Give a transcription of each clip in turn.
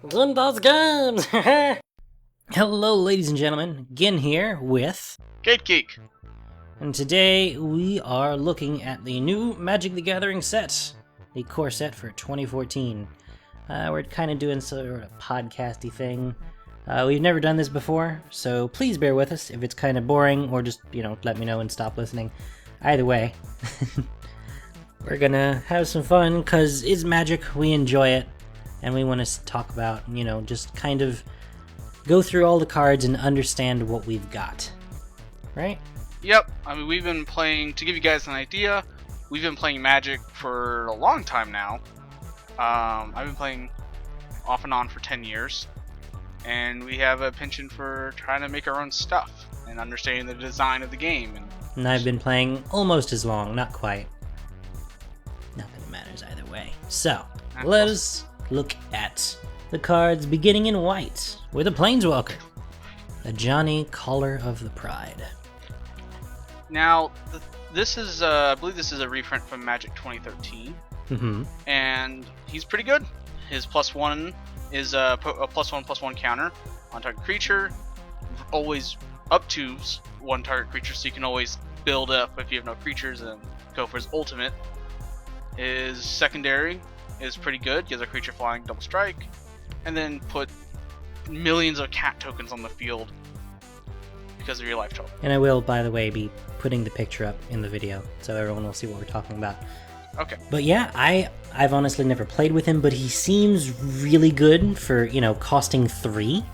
Gunda's Games! Hello, ladies and gentlemen. Gin here with GateGeek. And today we are looking at the new Magic the Gathering set, the core set for 2014. We're kind of doing sort of a podcasty thing. We've never done this before, so please bear with us if it's kind of boring, or just, let me know and stop listening. Either way, we're gonna have some fun, because it's Magic, we enjoy it, and we want to talk about, just kind of go through all the cards and understand what we've got. Right? Yep, I mean, we've been playing, to give you guys an idea, we've been playing Magic for a long time now. I've been playing off and on for 10 years, and we have a penchant for trying to make our own stuff and understanding the design of the game. And I've been playing almost as long, not quite. Not that it matters either way. So, let us look at the cards beginning in white with a planeswalker. A Johnny, Caller of the Pride. Now, this is, I believe this is a reprint from Magic 2013. Mm-hmm. And he's pretty good. His +1 is a +1/+1 counter on target creature, always up to one target creature, so you can always build up if you have no creatures and go for his ultimate. His secondary is pretty good, gives a creature flying double strike, and then put millions of cat tokens on the field because of your life total. And I will, by the way, be putting the picture up in the video, so everyone will see what we're talking about. Okay. But yeah, I've honestly never played with him, but he seems really good for, costing 3.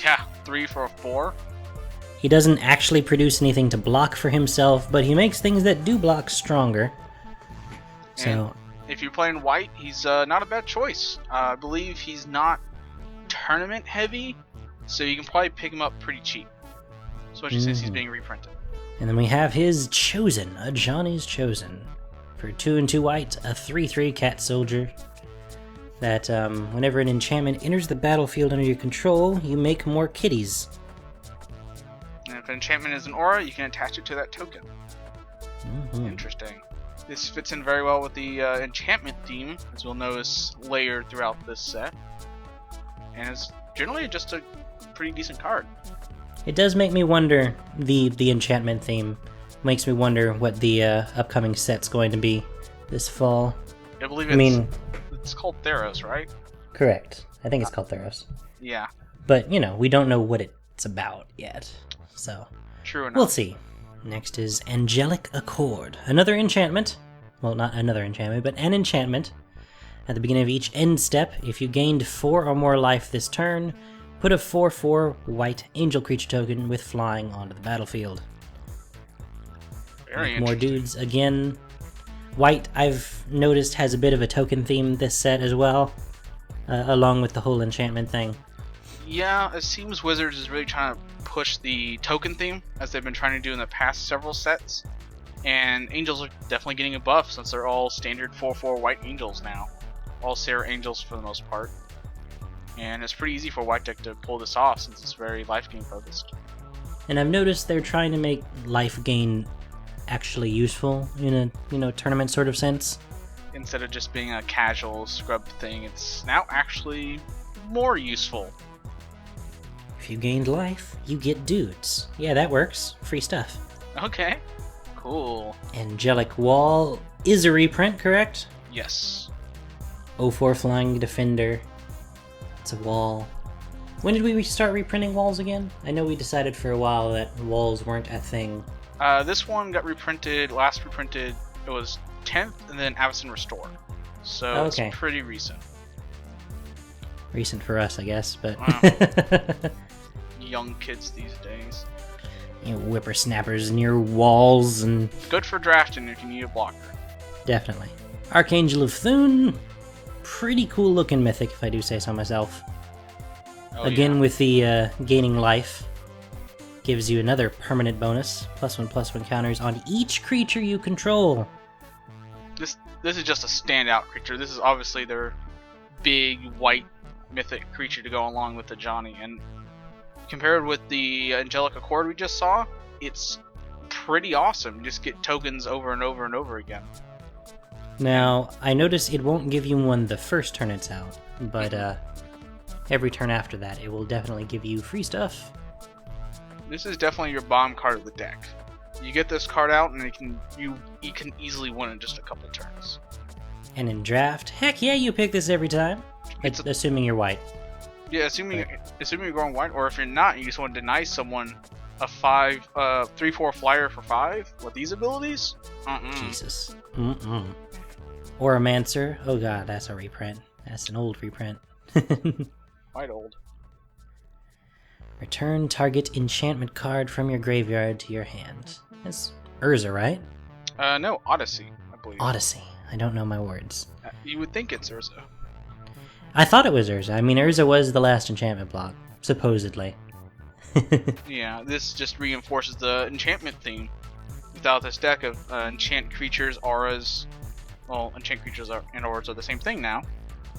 Yeah, 3 for a 4. He doesn't actually produce anything to block for himself, but he makes things that do block stronger. So, and if you're playing white, he's not a bad choice. I believe he's not tournament heavy, so you can probably pick him up pretty cheap, especially since he's being reprinted. And then we have his Chosen, a Johnny's Chosen. For 2 and 2 white, a 3/3 cat soldier. That whenever an enchantment enters the battlefield under your control, you make more kitties. And if an enchantment is an aura, you can attach it to that token. Mm-hmm. Interesting. This fits in very well with the enchantment theme, as we'll notice layered throughout this set. And it's generally just a pretty decent card. It does make me wonder, the enchantment theme makes me wonder what the upcoming set's going to be this fall. I believe it's called Theros, right? Correct. I think it's called Theros. Yeah. But, we don't know what it's about yet. So, true enough. We'll see. Next is Angelic Accord. Another enchantment. Well, not another enchantment, but an enchantment. At the beginning of each end step, if you gained 4 or more life this turn, put a 4/4 white angel creature token with flying onto the battlefield. Very more dudes again. White, I've noticed, has a bit of a token theme this set as well, along with the whole enchantment thing. Yeah, it seems Wizards is really trying to push the token theme, as they've been trying to do in the past several sets. And Angels are definitely getting a buff, since they're all standard 4/4 white Angels now. All Sarah Angels for the most part. And it's pretty easy for White deck to pull this off, since it's very life gain focused. And I've noticed they're trying to make life gain actually useful in a tournament sort of sense. Instead of just being a casual scrub thing, it's now actually more useful. If you gained life, you get dudes. Yeah, that works. Free stuff. Okay, cool. Angelic Wall is a reprint, correct? Yes. 0/4 Flying Defender. It's a wall. When did we start reprinting walls again? I know we decided for a while that walls weren't a thing. This one got last reprinted, it was 10th, and then Avacyn Restore. So okay. It's pretty recent. Recent for us, I guess, but... Wow. Young kids these days. Whippersnappers near walls and... Good for drafting if you need a blocker. Definitely. Archangel of Thune. Pretty cool looking mythic, if I do say so myself. Oh, again, yeah. with the gaining life. Gives you another permanent bonus. +1/+1 counters on each creature you control. This is just a standout creature. This is obviously their big white mythic creature to go along with the Johnny. And compared with the Angelic Accord we just saw, it's pretty awesome. You just get tokens over and over and over again. Now, I notice it won't give you one the first turn it's out, but every turn after that, it will definitely give you free stuff. This is definitely your bomb card of the deck. You get this card out, and you can easily win in just a couple turns. And in draft, heck yeah, you pick this every time. Assuming you're white. Yeah, assuming you're going white, or if you're not, you just want to deny someone a 3/4 flyer for 5 with these abilities. Jesus. Oromancer. Oh god, that's a reprint. That's an old reprint. Quite old. Return target enchantment card from your graveyard to your hand. That's Urza, right? No, Odyssey, I believe. Odyssey. I don't know my words. You would think it's Urza. I thought it was Urza. I mean, Urza was the last enchantment block, supposedly. Yeah, this just reinforces the enchantment theme. Without this deck of enchant creatures, auras, well, enchant creatures and auras are the same thing now,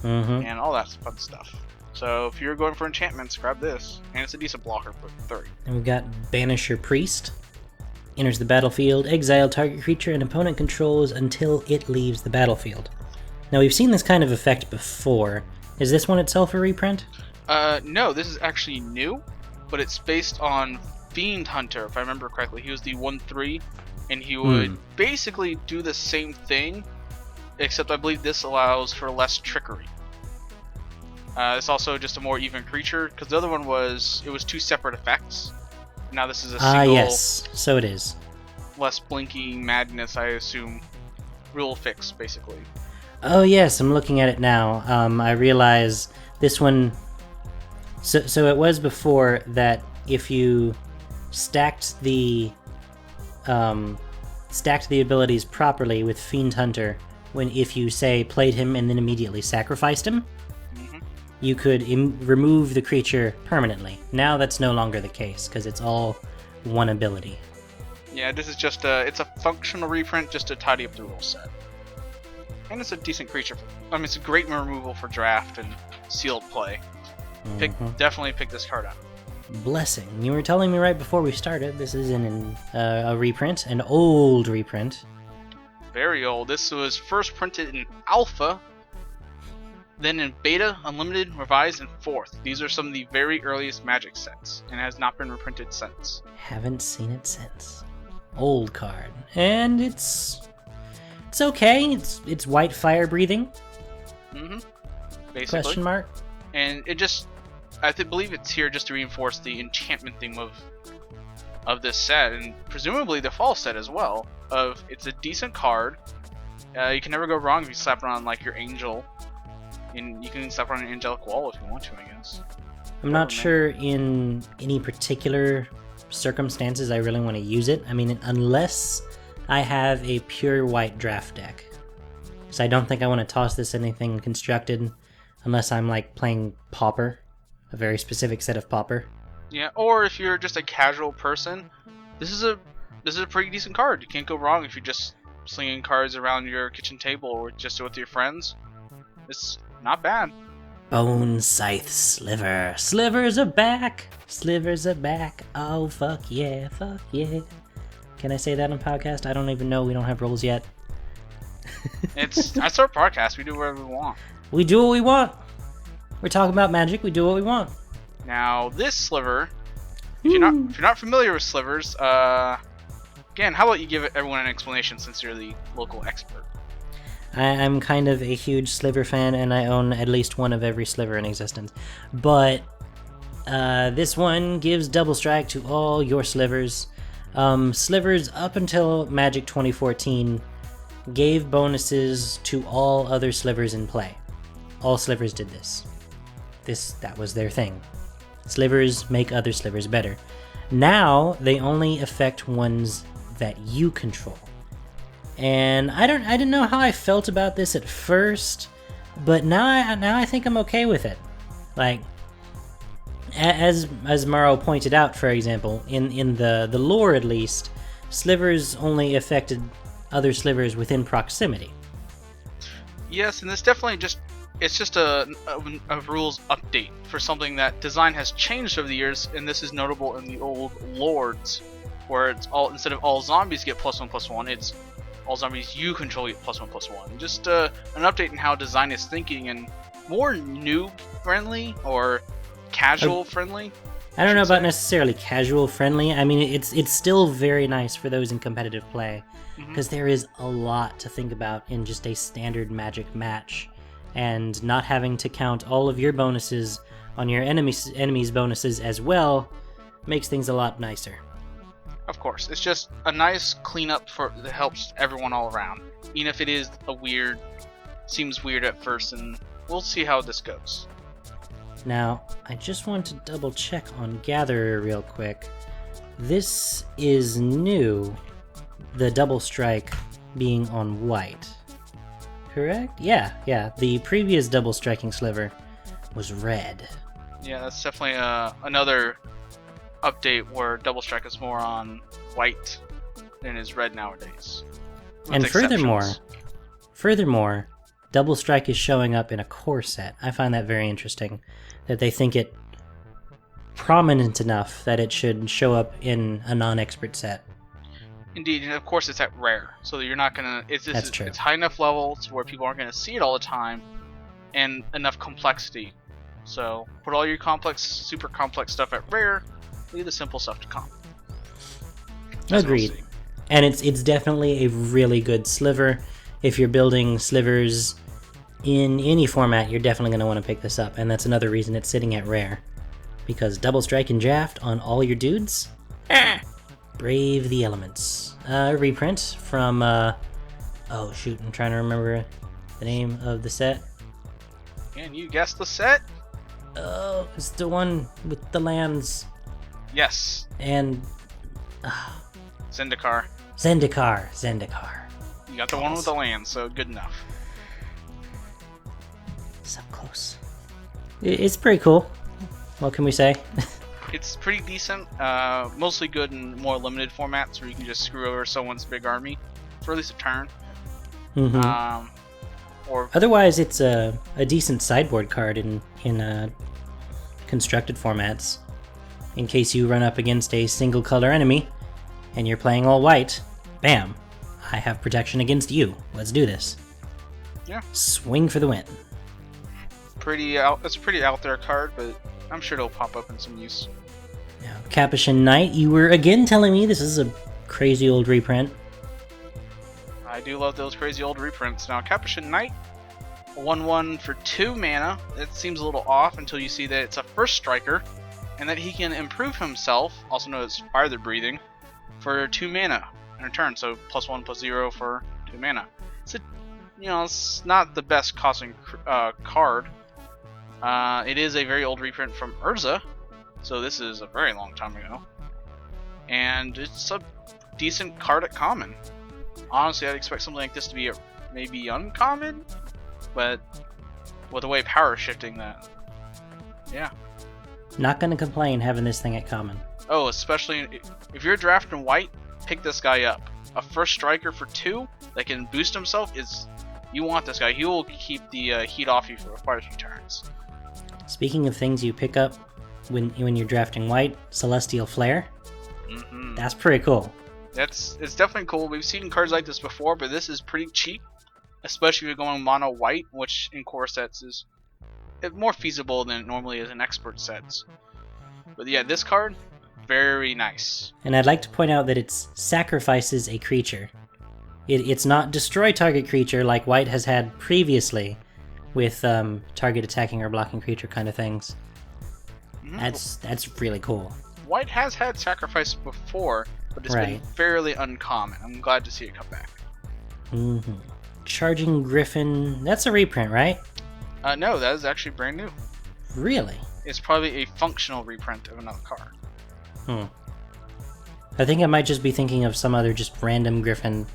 and all that fun stuff. So if you're going for enchantments, grab this, and it's a decent blocker for 30. And we've got Banisher Priest. Enters the battlefield, exile target creature an opponent controls until it leaves the battlefield. Now we've seen this kind of effect before. Is this one itself a reprint? No, this is actually new, but it's based on Fiend Hunter, if I remember correctly. He was the 1/3, and he would basically do the same thing, except I believe this allows for less trickery. It's also just a more even creature, because the other one was 2 separate effects. Now this is a single, yes, so it is. less blinking madness, I assume. Rule fix, basically. Oh yes, I'm looking at it now. I realize this one... So it was before that if you stacked the abilities properly with Fiend Hunter, if you, say, played him and then immediately sacrificed him, you could remove the creature permanently. Now that's no longer the case, because it's all one ability. Yeah, this is just it's a functional reprint just to tidy up the rule set. And it's a decent creature. It's a great removal for draft and sealed play. Definitely pick this card up. Blessing. You were telling me right before we started, this is a reprint, an old reprint. Very old. This was first printed in Alpha, then in Beta, Unlimited, Revised, and 4th. These are some of the very earliest Magic sets, and has not been reprinted since. Haven't seen it since. Old card. And it's okay. It's white fire breathing. Basically. Question mark. And it just, I believe it's here just to reinforce the enchantment theme of this set, and presumably the fall set as well. It's a decent card. You can never go wrong if you slap it on like your angel. And you can slap it on an angelic wall if you want to, I guess. I'm not sure in any particular circumstances I really want to use it. I mean, unless I have a pure white draft deck. So I don't think I want to toss this anything constructed unless I'm like playing Pauper, a very specific set of Pauper. Yeah, or if you're just a casual person, this is a pretty decent card. You can't go wrong if you're just slinging cards around your kitchen table or just with your friends. It's not bad. Bone Scythe Sliver. Slivers are back. Slivers are back. Oh, fuck yeah. Fuck yeah. Can I say that on podcast? I don't even know. We don't have rules yet. That's our podcast. We do whatever we want. We do what we want. We're talking about Magic. We do what we want. Now, this sliver, if you're not familiar with slivers, again, how about you give everyone an explanation since you're the local expert? I'm kind of a huge Sliver fan, and I own at least one of every Sliver in existence. But this one gives double strike to all your Slivers. Slivers up until Magic 2014 gave bonuses to all other Slivers in play. All Slivers did this. That was their thing. Slivers make other Slivers better. Now they only affect ones that you control. And I didn't know how I felt about this at first, but now I think I'm okay with it. Like, as Maro pointed out, for example, in the lore at least, Slivers only affected other Slivers within proximity. Yes, and this definitely it's just a rules update for something that design has changed over the years, and this is notable in the old Lords, where it's instead of all zombies get +1/+1, it's all zombies you control get +1/+1. Just an update in how design is thinking, and more new friendly or casual friendly. I don't know about necessarily casual friendly. I mean, it's still very nice for those in competitive play, because there is a lot to think about in just a standard Magic match, and not having to count all of your bonuses on your enemies' bonuses as well makes things a lot nicer. Of course, it's just a nice cleanup that helps everyone all around, even if it is seems weird at first, and we'll see how this goes. Now, I just want to double check on Gatherer real quick. This is new, the double strike being on white. Correct? Yeah. The previous double striking sliver was red. Yeah, that's definitely another update where double strike is more on white than is red nowadays. And furthermore, double strike is showing up in a core set. I find that very interesting, that they think it prominent enough that it should show up in a non-expert set. Indeed, and of course it's at rare, so you're not gonna. That's true. It's high enough levels where people aren't gonna see it all the time, and enough complexity. So put all your super complex stuff at rare. Leave the simple stuff to come. Agreed. And it's definitely a really good sliver. If you're building slivers in any format, you're definitely going to want to pick this up, and that's another reason it's sitting at rare. Because double strike and draft on all your dudes? Brave the elements. Reprint from, oh shoot, I'm trying to remember the name of the set. Can you guess the set? Oh, it's the one with the lands. Yes. And... Zendikar. Zendikar. You got the one with the land, so good enough. So close. It's pretty cool. What can we say? It's pretty decent. Mostly good in more limited formats where you can just screw over someone's big army for at least a turn. Or otherwise, it's a decent sideboard card in constructed formats. In case you run up against a single color enemy and you're playing all white, bam! I have protection against you. Let's do this. Yeah. Swing for the win. It's a pretty out there card, but I'm sure it'll pop up in some use. Now, Capuchin Knight, you were again telling me this is a crazy old reprint. I do love those crazy old reprints. Now, Capuchin Knight, 1/1 for 2 mana. It seems a little off until you see that it's a first striker, and that he can improve himself, also known as Fire Breathing, for 2 mana in return. So +1/+0 for 2 mana. It's not the best costing card. It is a very old reprint from Urza, so this is a very long time ago. And it's a decent card at common. Honestly, I'd expect something like this to be maybe uncommon, but with the way power shifting that, yeah. Not gonna complain having this thing at common. Oh, especially if you're drafting white, pick this guy up. A first striker for 2 that can boost himself you want this guy. He will keep the heat off you for quite a few turns. Speaking of things you pick up when you're drafting white, Celestial Flare. That's pretty cool. It's definitely cool. We've seen cards like this before, but this is pretty cheap, especially if you're going mono white, which in core sets is more feasible than it normally is in expert sets. But yeah, this card, very nice. And I'd like to point out that it sacrifices a creature. It's not destroy target creature like white has had previously with target attacking or blocking creature kind of things. That's really cool. White has had sacrifice before, but it's been fairly uncommon. I'm glad to see it come back. Charging Griffin, that's a reprint, right? No, that is actually brand new. Really? It's probably a functional reprint of another card. I think I might just be thinking of some other just random Griffin.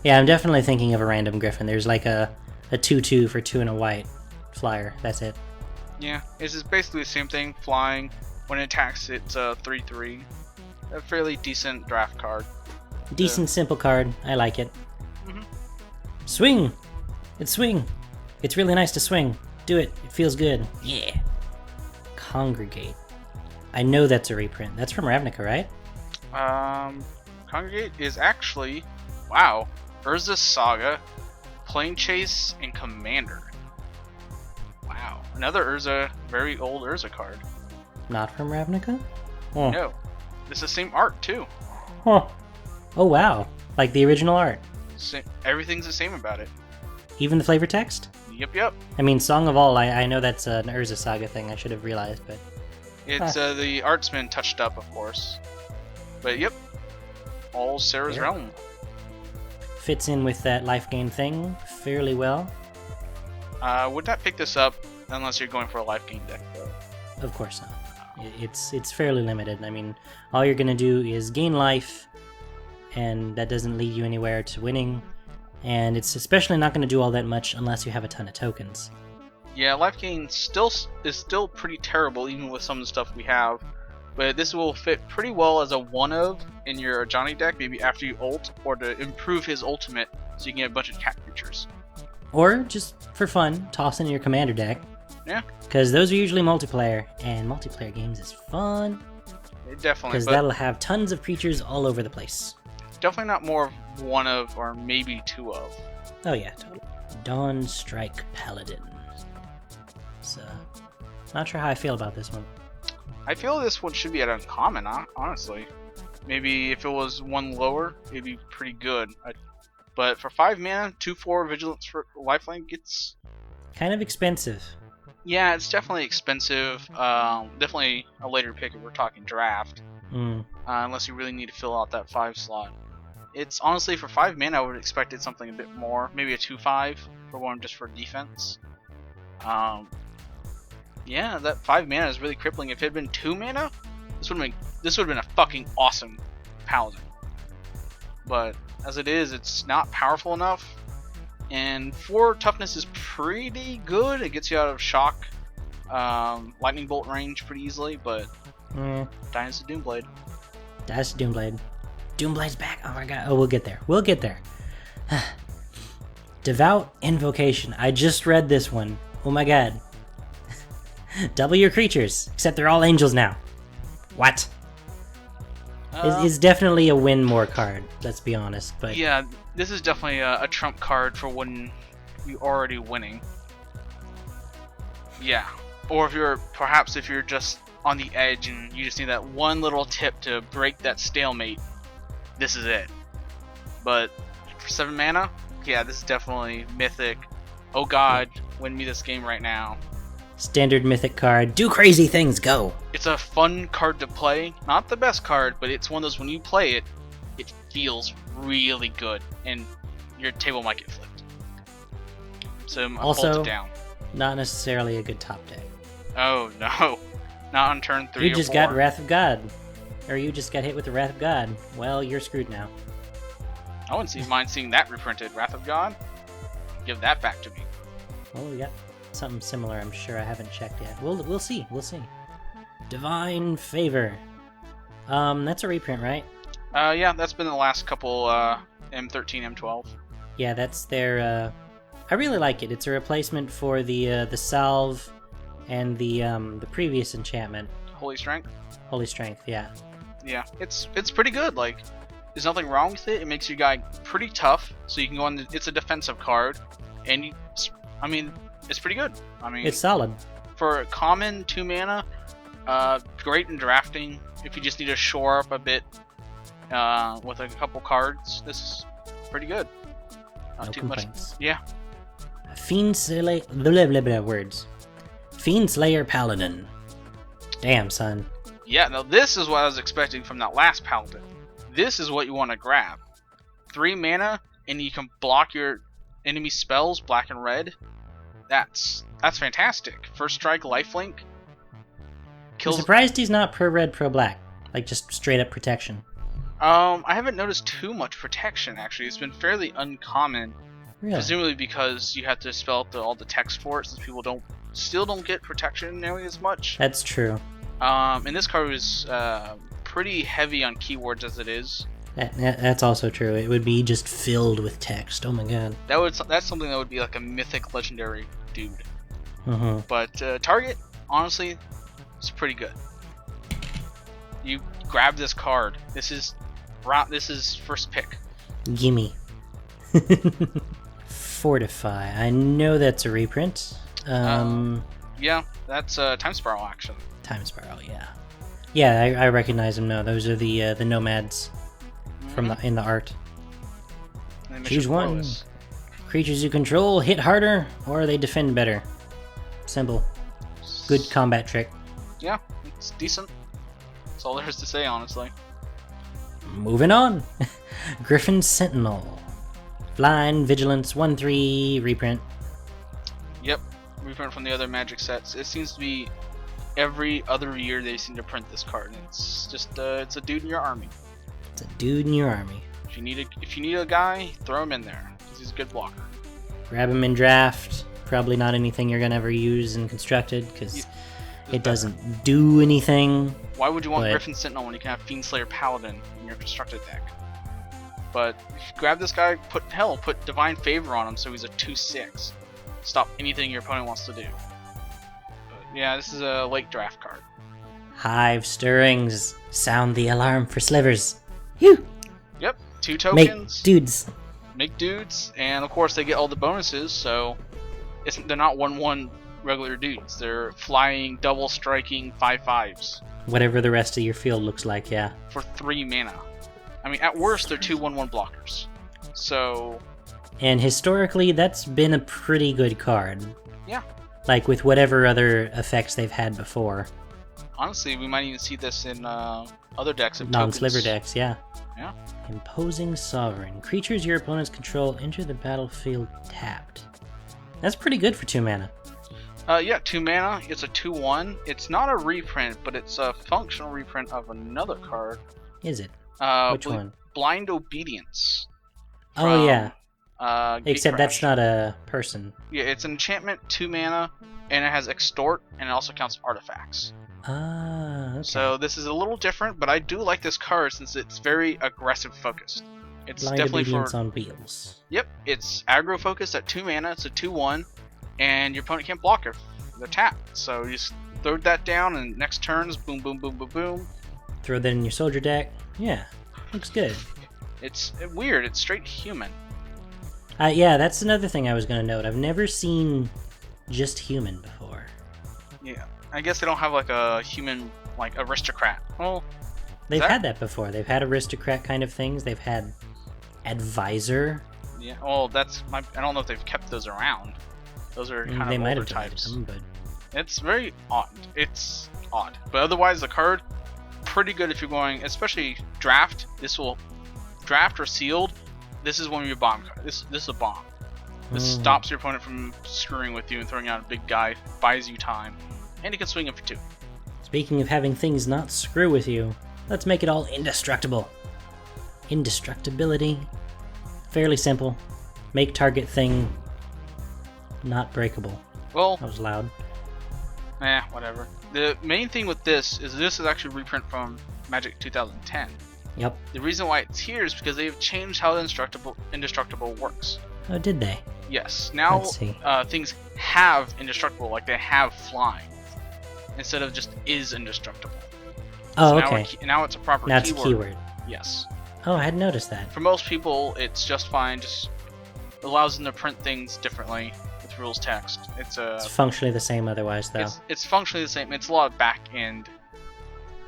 Yeah, I'm definitely thinking of a random Griffin. There's like a 2/2 for 2 and a white flyer. That's it. Yeah, it's just basically the same thing. Flying. When it attacks, it's a 3/3. A fairly decent draft card. Decent, simple card. I like it. Swing! It's swing! It's really nice to swing. Do it. It feels good. Yeah. Congregate. I know that's a reprint. That's from Ravnica, right? Congregate is actually... Wow. Urza's Saga, Plane Chase, and Commander. Wow. Another Urza, very old Urza card. Not from Ravnica? Oh. No. It's the same art, too. Huh. Oh, wow. Like the original art. Everything's the same about it. Even the flavor text? Yep. I mean, Song of All, I know that's an Urza Saga thing. I should have realized, but... It's the art's been touched up, of course. But yep. All Sarah's realm. Fits in with that life gain thing fairly well. Would not pick this up unless you're going for a life gain deck, though. Of course not. It's fairly limited. I mean, all you're going to do is gain life, and that doesn't lead you anywhere to winning. And it's especially not going to do all that much unless you have a ton of tokens. Yeah, life gain is still pretty terrible, even with some of the stuff we have. But this will fit pretty well as a one-of in your Johnny deck, maybe after you ult, or to improve his ultimate so you can get a bunch of cat creatures. Or, just for fun, toss in your commander deck. Yeah. Because those are usually multiplayer, and multiplayer games is fun. Definitely. Because that'll have tons of creatures all over the place. Definitely not more of one of, or maybe two of. Oh yeah, totally. Dawn Strike Paladin. So, not sure how I feel about this one. I feel this one should be at uncommon, honestly. Maybe if it was one lower, it'd be pretty good. But for 5 mana, 2/4 vigilance for lifelink, it's kind of expensive. Yeah, it's definitely expensive. Definitely a later pick if we're talking draft. Unless you really need to fill out that 5 slot. It's honestly, for 5 mana, I would have expected something a bit more. Maybe a 2/5 for one just for defense. Yeah, that 5 mana is really crippling. If it had been 2 mana, this would have been a fucking awesome paladin. But as it is, it's not powerful enough. And 4 toughness is pretty good. It gets you out of shock, lightning bolt range pretty easily. But Dynasty Doomblade. Dynasty Doomblade. Doomblade's back. Oh my god. Oh, we'll get there. We'll get there. Devout Invocation. I just read this one. Oh my god. Double your creatures, except they're all angels now. What? It's definitely a win more card, let's be honest. But yeah, this is definitely a trump card for when you're already winning. Yeah, or if you're just on the edge and you just need that one little tip to break that stalemate, this is it. But for 7 mana, yeah, this is definitely mythic. Oh god, win me this game right now. Standard mythic card. Do crazy things, go! It's a fun card to play. Not the best card, but it's one of those when you play it, it feels really good, and your table might get flipped. So I'm also, it down. Not necessarily a good top deck. Oh no, not on turn 3 or 4. You just got Wrath of God. Or you just got hit with the Wrath of God. Well, you're screwed now. I wouldn't mind seeing that reprinted. Wrath of God? Give that back to me. Well, we got something similar, I'm sure. I haven't checked yet. We'll see. We'll see. Divine Favor. That's a reprint, right? Yeah, that's been the last couple M13, M12. Yeah, that's their. I really like it. It's a replacement for the Salve and the previous enchantment. Holy Strength. Holy Strength, yeah. Yeah, it's pretty good. Like, there's nothing wrong with it. It makes your guy pretty tough, so you can go on. It's a defensive card, and it's pretty good. I mean, it's solid. For a common 2 mana, great in drafting. If you just need to shore up a bit with a couple cards, this is pretty good. Not no too complaints. much. Yeah. Fiend Slayer. Blah, blah, blah, words. Fiend Slayer Paladin. Damn, son. Yeah, now this is what I was expecting from that last Paladin. This is what you want to grab. 3 mana, and you can block your enemy spells, black and red. That's fantastic. First strike, lifelink. I'm surprised he's not pro red, pro black. Like just straight up protection. I haven't noticed too much protection actually. It's been fairly uncommon. Really? Presumably because you have to spell out all the text for it, since people still don't get protection nearly as much. That's true. And this card is pretty heavy on keywords as it is. That's also true. It would be just filled with text. Oh my god. That's something that would be like a mythic legendary dude. Mm-hmm. But target, honestly, it's pretty good. You grab this card. This is first pick. Gimme. Fortify. I know that's a reprint. Yeah, that's Time Spiral action. Time Spiral, yeah. Yeah, I recognize them now. Those are the nomads from in the art. Choose one. Creatures you control hit harder, or they defend better. Simple. Good combat trick. Yeah, it's decent. That's all there is to say, honestly. Moving on. Griffin Sentinel. Flying, Vigilance, 1/3, reprint. Yep, reprint from the other Magic sets. It seems to be every other year they seem to print this card, and it's just it's a dude in your army. It's a dude in your army. If you need a guy, throw him in there, because he's a good blocker. Grab him in draft. Probably not anything you're gonna ever use in constructed, because it doesn't do anything. Why would you want Griffin Sentinel when you can have Fiendslayer Paladin in your constructed deck? But if you grab this guy, put Divine Favor on him so he's a 2/6. Stop anything your opponent wants to do. But yeah, this is a late draft card. Hive Stirrings. Sound the alarm for Slivers. Phew! Yep, 2 tokens. Make dudes. Make dudes, and of course they get all the bonuses, so they're not 1/1 regular dudes. They're flying, double striking 5/5s. Whatever the rest of your field looks like, yeah. For 3 mana. I mean, at worst, they're 2/1/1 blockers. So. And historically, that's been a pretty good card. Yeah. Like with whatever other effects they've had before. Honestly, we might even see this in other decks of non-sliver decks, yeah. Yeah. Imposing Sovereign. Creatures your opponents control enter the battlefield tapped. That's pretty good for 2 mana. Yeah, 2 mana. It's a 2/1. It's not a reprint, but it's a functional reprint of another card. Is it? Which one? Blind Obedience. Oh, yeah. Gatecrash. Except that's not a person. Yeah, it's an enchantment, 2 mana, and it has Extort, and it also counts artifacts. Ah, okay. So this is a little different, but I do like this card since it's very aggressive focused. It's Blind definitely Obedience for on wheels. Yep, it's aggro focused at 2 mana. It's a 2/1, and your opponent can't block it. They're tapped, so you just throw that down, and next turns, boom, boom, boom, boom, boom. Throw that in your soldier deck. Yeah, looks good. It's weird. It's straight human. Yeah, that's another thing I was gonna note. I've never seen just human before. Yeah, I guess they don't have like a human like aristocrat. Well, they've had that before. They've had aristocrat kind of things. They've had advisor. Yeah, well, I don't know if they've kept those around. Those are kind they of might older have types. Them, but it's very odd. It's odd, but otherwise the card pretty good if you're going, especially draft. This will draft or sealed. This is one of your bomb cards. This is a bomb. This stops your opponent from screwing with you and throwing out a big guy. Buys you time, and you can swing him for 2. Speaking of having things not screw with you, let's make it all indestructible. Indestructibility. Fairly simple. Make target thing not breakable. Well, that was loud. Whatever. The main thing with this is actually a reprint from Magic 2010. Yep. The reason why it's here is because they've changed how indestructible works. Oh, did they? Yes. Now things have indestructible, like they have flying, instead of just is indestructible. Oh, so okay. Now it's a proper now keyword. It's a keyword. Yes. Oh, I hadn't noticed that. For most people, it's just fine. Just allows them to print things differently with rules text. It's functionally the same otherwise, though. It's functionally the same. It's a lot of back end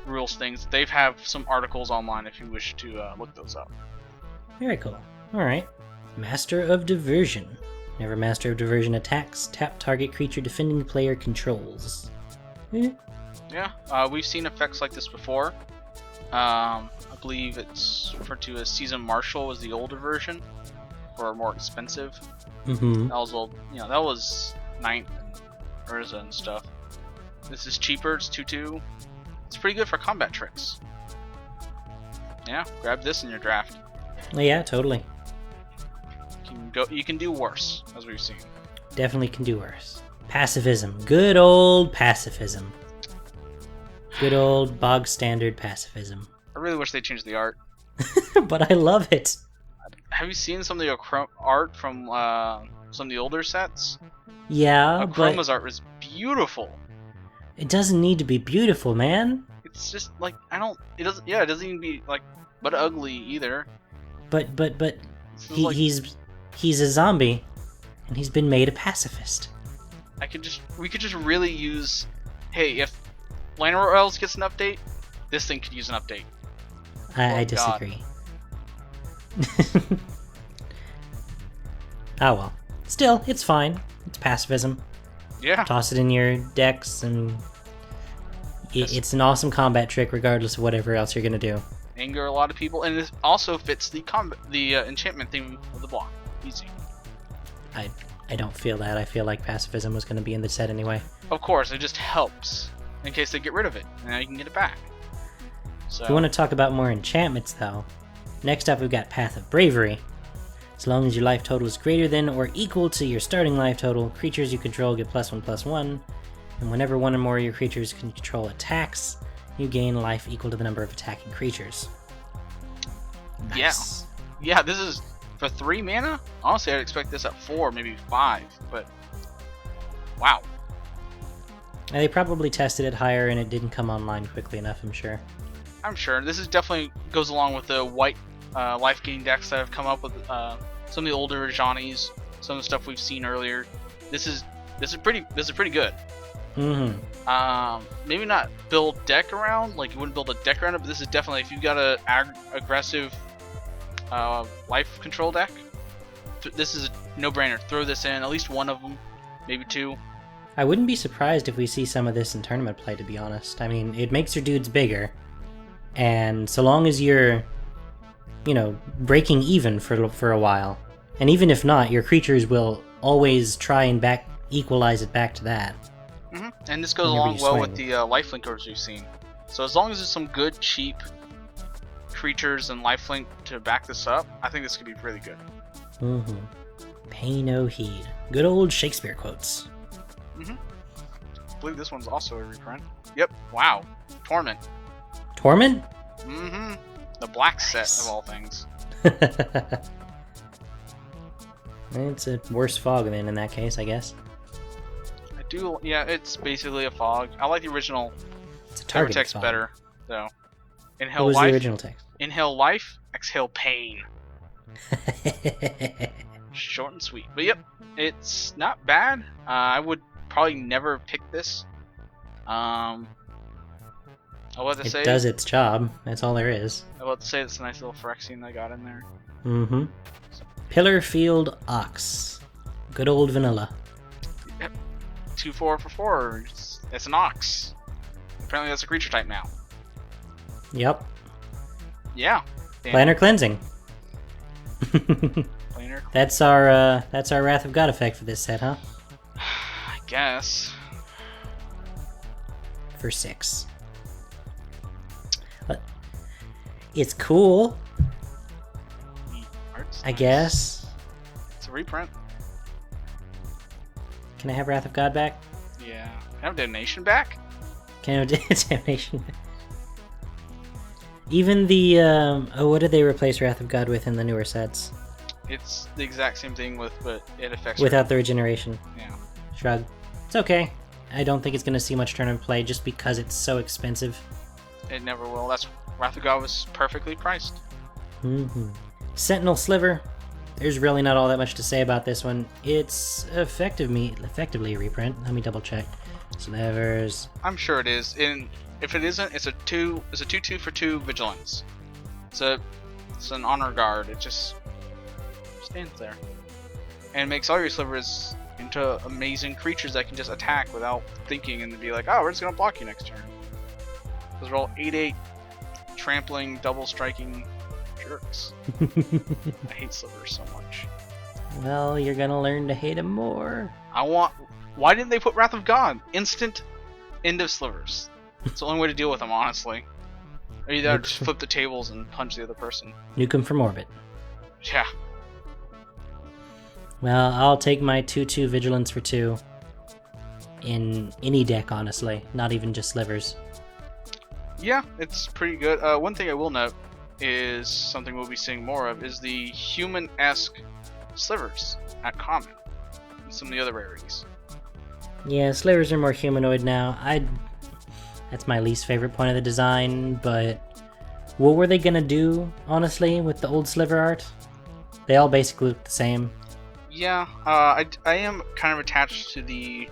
rules things. They have some articles online if you wish to look those up. Very cool. Alright. Master of Diversion. Whenever Master of Diversion attacks, tap target creature defending player controls. Yeah, we've seen effects like this before. I believe it's referred to as Season Marshal was the older version, or more expensive. Mm-hmm. That was old. That was 9th and Urza and stuff. This is cheaper. It's 2/2. It's pretty good for combat tricks. Yeah, grab this in your draft. Yeah, totally. You can do worse, as we've seen. Definitely can do worse. Pacifism. Good old pacifism. Good old bog standard pacifism. I really wish they changed the art. But I love it. Have you seen some of the art from some of the older sets? Yeah, Chroma's art was beautiful. It doesn't need to be beautiful, man. It's just like it doesn't even be like but ugly either. But he's a zombie and he's been made a pacifist. we could just really use, hey, if Llanowar Royals gets an update, this thing could use an update. I disagree. Oh well. Still, it's fine. It's pacifism. Yeah. Toss it in your decks, and it's an awesome combat trick regardless of whatever else you're gonna do. Anger a lot of people, and it also fits the enchantment theme of the block. Easy. I don't feel that. I feel like pacifism was gonna be in the set anyway. Of course, it just helps in case they get rid of it, and now you can get it back. So. If you want to talk about more enchantments, though, next up we've got Path of Bravery. As long as your life total is greater than or equal to your starting life total, creatures you control get +1/+1, and whenever one or more of your creatures can control attacks, you gain life equal to the number of attacking creatures. Nice. Yeah, this is for 3 mana? Honestly, I'd expect this at 4, maybe 5, but wow. And they probably tested it higher and it didn't come online quickly enough, I'm sure. I'm sure. This is definitely goes along with the white life gain decks that have come up with some of the older Johnnies, some of the stuff we've seen earlier. This is pretty good. Maybe not build deck around, like you wouldn't build a deck around it, but this is definitely, if you've got a aggressive life control deck, this is a no-brainer. Throw this in, at least one of them, maybe 2. I wouldn't be surprised if we see some of this in tournament play, to be honest. I mean, it makes your dudes bigger, and so long as you're, breaking even for a while, and even if not, your creatures will always try and equalize it back to that. And this goes along well with the lifelinkers we've seen. So as long as there's some good, cheap creatures and lifelink to back this up, I think this could be really good. Pay no heed. Good old Shakespeare quotes. I believe this one's also a reprint. Yep. Wow. Torment. Torment? The black set of all things. It's a worse fog then in that case, I guess. Yeah, it's basically a fog. I like the original. It's a target text fog. Better, though. Inhale what was life. The original text? Inhale life, exhale pain. Short and sweet. But yep, it's not bad. I would probably never pick this. I'll have to say it does its job. That's all there is. I'll have to say it's a nice little Phyrexian I got in there. Pillarfield Ox. Good old vanilla. Yep. 2/4 for 4. It's an Ox. Apparently that's a creature type now. Yep. Yeah. Planar cleansing. Planar. That's our Wrath of God effect for this set, huh? I guess. For 6. But it's cool. I guess. It's a reprint. Can I have Wrath of God back? Yeah. Can I have Damnation back? Can I have Damnation back? Even the, what did they replace Wrath of God with in the newer sets? It's the exact same thing but it affects without the regeneration. Yeah. Shrug. It's okay. I don't think it's going to see much tournament play just because it's so expensive. It never will. That's Wrath of God was perfectly priced. Sentinel Sliver. There's really not all that much to say about this one. It's effectively a reprint. Let me double check. Slivers. I'm sure it is. If it isn't, it's a 2/2 for 2 vigilance. It's an honor guard. It just stands there. And it makes all your slivers into amazing creatures that can just attack without thinking and be like, oh, we're just gonna block you next turn. Those are all 8/8 trampling, double striking jerks. I hate slivers so much. Well, you're gonna learn to hate them more. Why didn't they put Wrath of God? Instant end of slivers. It's the only way to deal with them, honestly. Or you either just flip the tables and punch the other person. Nuke them from orbit. Yeah. Well, I'll take my 2/2 vigilance for 2 in any deck, honestly. Not even just slivers. Yeah, it's pretty good. One thing I will note is something we'll be seeing more of is the human-esque slivers at common. And some of the other rarities. Yeah, slivers are more humanoid now. That's my least favorite point of the design, but what were they gonna do, honestly, with the old sliver art? They all basically look the same. Yeah, I am kind of attached to the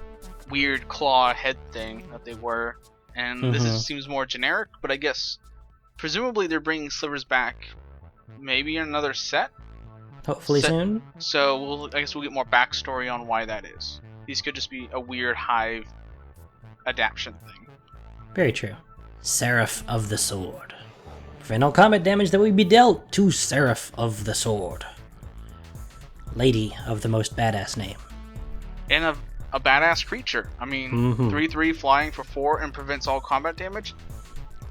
weird claw head thing that they were, and this Mhm. seems more generic. But I guess presumably they're bringing Slivers back, maybe in another set. Hopefully soon. So I guess we'll get more backstory on why that is. These could just be a weird hive adaptation thing. Very true. Seraph of the Sword. Prevent all combat damage that will be dealt to Seraph of the Sword. Lady of the most badass name. And a badass creature. I mean, Mhm. 3/3 flying for 4 and prevents all combat damage.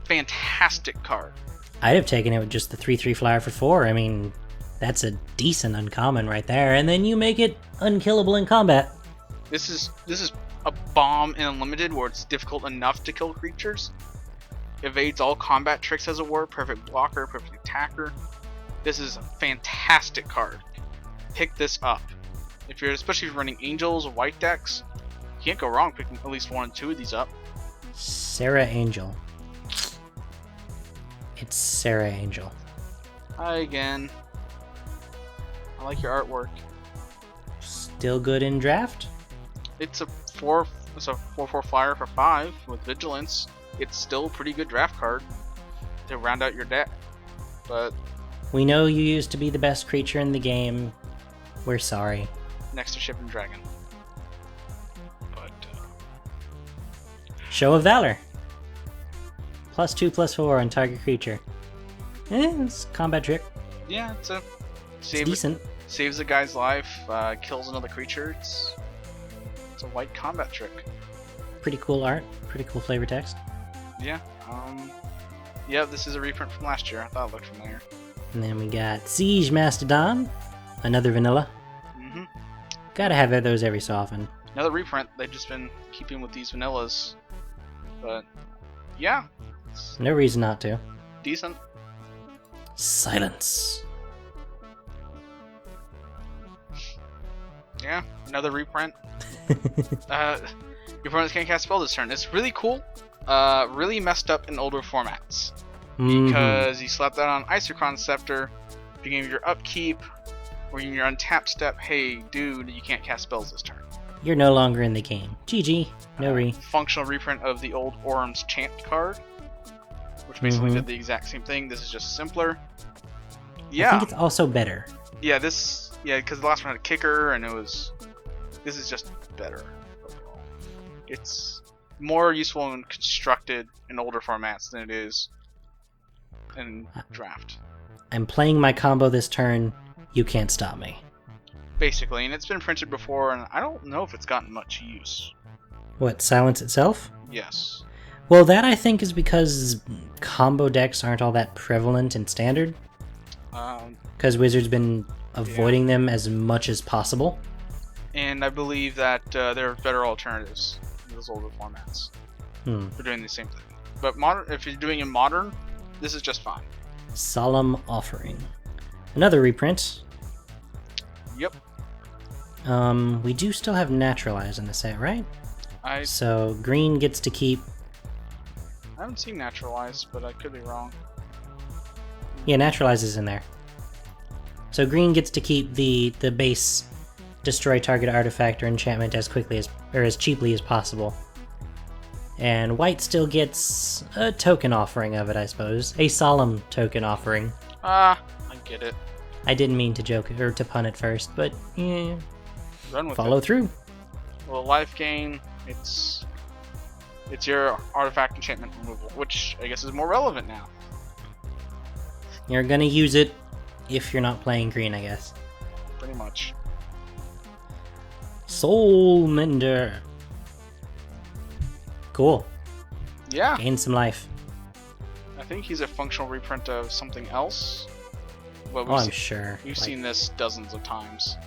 Fantastic card. I'd have taken it with just the 3/3 flyer for 4. I mean, that's a decent uncommon right there. And then you make it unkillable in combat. This is a bomb in Unlimited where it's difficult enough to kill creatures. Evades all combat tricks, as it were. Perfect blocker, perfect attacker. This is a fantastic card. Pick this up. Especially if you're running Angels or White decks, you can't go wrong picking at least 1 and 2 of these up. Sarah Angel. It's Sarah Angel. Hi again. I like your artwork. Still good in draft? It's a 4/4 flyer for 5 with vigilance. It's still a pretty good draft card to round out your deck. But We know you used to be the best creature in the game. We're sorry. next to Ship and Dragon. But Show of Valor. +2/+4 on target creature. It's a combat trick. yeah, it's It's decent. saves a guy's life, kills another creature. It's a white combat trick. Pretty cool art. Pretty cool flavor text. Yeah. Yeah, this is a reprint from last year. I thought it looked familiar. And then we got Siege Mastodon. Another vanilla. Mm-hmm. Gotta have those every so often. Another reprint. They've just been keeping with these vanillas. But yeah, it's No reason not to. decent. Silence. Yeah, another reprint. Your opponents can't cast a spell this turn. It's really cool. Really messed up in older formats. Mhm. Because you slap that on Isochron Scepter, beginning of your upkeep, or in your untap step, hey dude, you can't cast spells this turn. You're no longer in the game. GG. No re. Functional reprint of the old Orum's Chant card, which basically Mhm. did the exact same thing. This is just simpler. I Yeah, think it's also better. yeah, because the last one had a kicker, and this is just better overall. It's more useful and constructed in older formats than it is in draft, I'm playing my combo this turn. You can't stop me. basically. And it's been printed before, and I don't know if it's gotten much use. What, silence itself? Yes. Well, that I think is because combo decks aren't all that prevalent in standard. Because Wizard's been avoiding them as much as possible. And I believe that there are better alternatives in those older formats for doing the same thing. But modern, if you're doing in modern, this is just fine. Solemn Offering. Another reprint. Yep. We do still have Naturalize in the set, right? I So green gets to keep... haven't seen Naturalize, but I could be wrong. Yeah, Naturalize is in there. So green gets to keep the base destroy target artifact or enchantment as quickly as, or as cheaply as possible. And white still gets a token offering of it, I suppose. A solemn token offering. I get it. I didn't mean to joke or to pun it first, but yeah, Run with follow it. through. Well, life gain, it's your artifact enchantment removal, which I guess is more relevant now. You're gonna use it if you're not playing green, I guess. Pretty much. Soul Mender. Cool. Yeah, Gain some life. I think he's a functional reprint of something else. Well, Oh, I'm sure. we've Like, seen this dozens of times.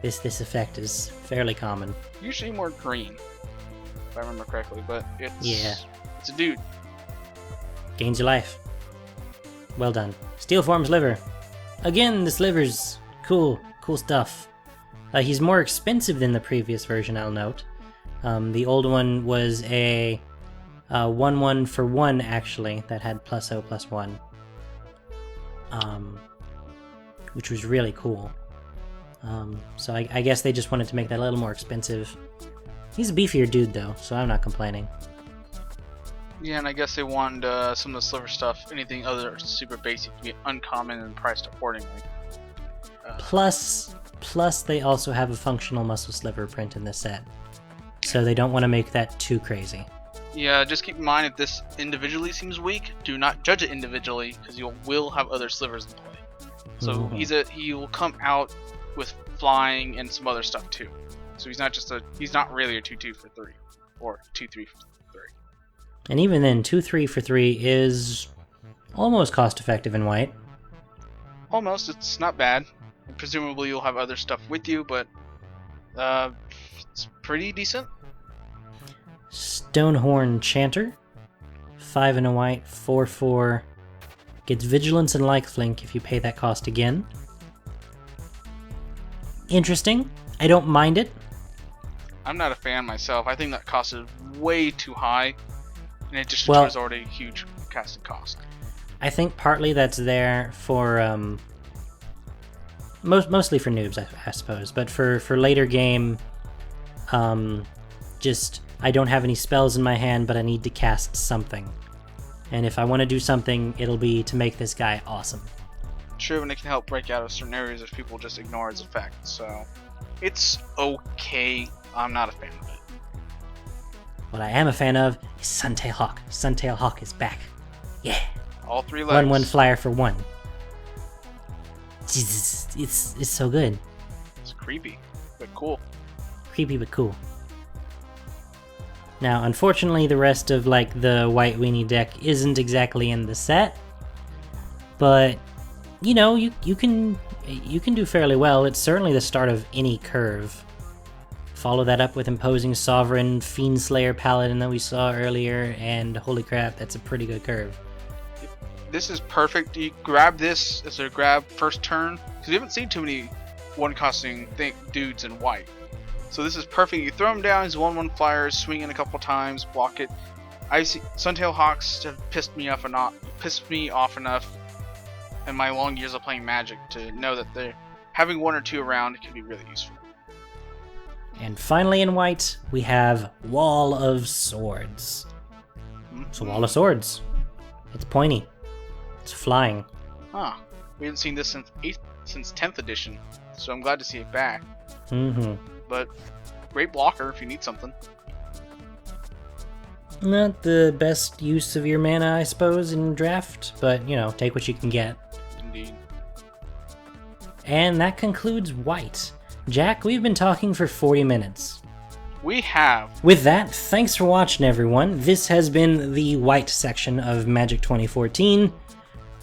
this effect is fairly common. Usually more green, if I remember correctly, but Yeah. it's a dude. Gains your life. Well done. Steel Form's Liver. Again, the Slivers. Cool stuff. He's more expensive than the previous version, I'll note. The old one was a 1/1 for 1, actually, that had +0/+1. Which was really cool. So I guess they just wanted to make that a little more expensive. He's a beefier dude, though, so I'm not complaining. Yeah, and I guess they wanted some of the Sliver stuff, anything other super basic, to be uncommon and priced accordingly. Plus, they also have a functional Muscle Sliver print in this set, so they don't want to make that too crazy. Yeah, just keep in mind if this individually seems weak, do not judge it individually, because you will have other Slivers in play. So he will come out with flying and some other stuff too. So he's not really a 2/2 for 3 or 2/3 for 3. And even then, 2/3 for 3 is almost cost effective in white. Almost, it's not bad. Presumably you'll have other stuff with you, but it's pretty decent. Stonehorn Chanter, 5 and a white, 4/4, gets Vigilance and Lifelink if you pay that cost again. Interesting. I don't mind it. I'm not a fan myself. I think that cost is way too high, and it just was already a huge casting cost. I think partly that's there for mostly for noobs, I suppose, but for later game, just I don't have any spells in my hand, but I need to cast something, and if I want to do something, it'll be to make this guy awesome. True, and it can help break out of certain areas if people just ignore its effect. So it's okay. I'm not a fan of it. What I am a fan of is Suntail Hawk. Suntail Hawk is back. Yeah. All 3 legs. 1/1 flyer for 1. Jesus, it's so good. It's creepy, but cool. Creepy but cool. Now, unfortunately, the rest of like the white weenie deck isn't exactly in the set, but you know, you can do fairly well. It's certainly the start of any curve. Follow that up with Imposing Sovereign, Fiendslayer Paladin that we saw earlier, and holy crap, that's a pretty good curve. This is perfect. You grab this as a grab first turn, because we haven't seen too many one-costing dudes in white. So this is perfect. You throw him down, he's 1/1 flyers, swing in a couple times, block it. Suntail Hawks have pissed me off enough in my long years of playing Magic to know that having 1 or 2 around can be really useful. And finally in white, we have Wall of Swords. It's a Wall of Swords. It's pointy. It's flying. Huh. We haven't seen this since 10th edition, so I'm glad to see it back. But great blocker if you need something. Not the best use of your mana, I suppose, in draft, but, you know, take what you can get. Indeed. And that concludes white. Jack, we've been talking for 40 minutes. We have. With that, thanks for watching, everyone. This has been the white section of Magic 2014.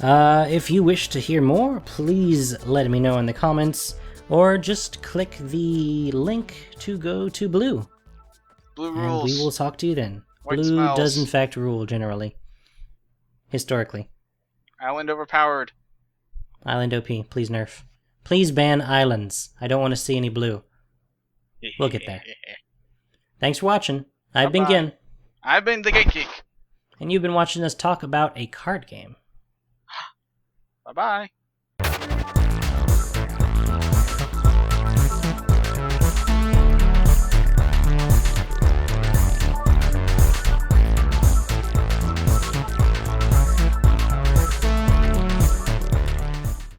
If you wish to hear more, please let me know in the comments, or just click the link to go to blue. Blue rules. And we will talk to you then. White Blue smells. does in fact rule, generally. Historically. Island overpowered. Island OP, please nerf. Please ban islands. I don't want to see any blue. We'll get there. Thanks for watching. I've been Gin. I've been the GateGeek. And you've been watching us talk about a card game. Bye-bye.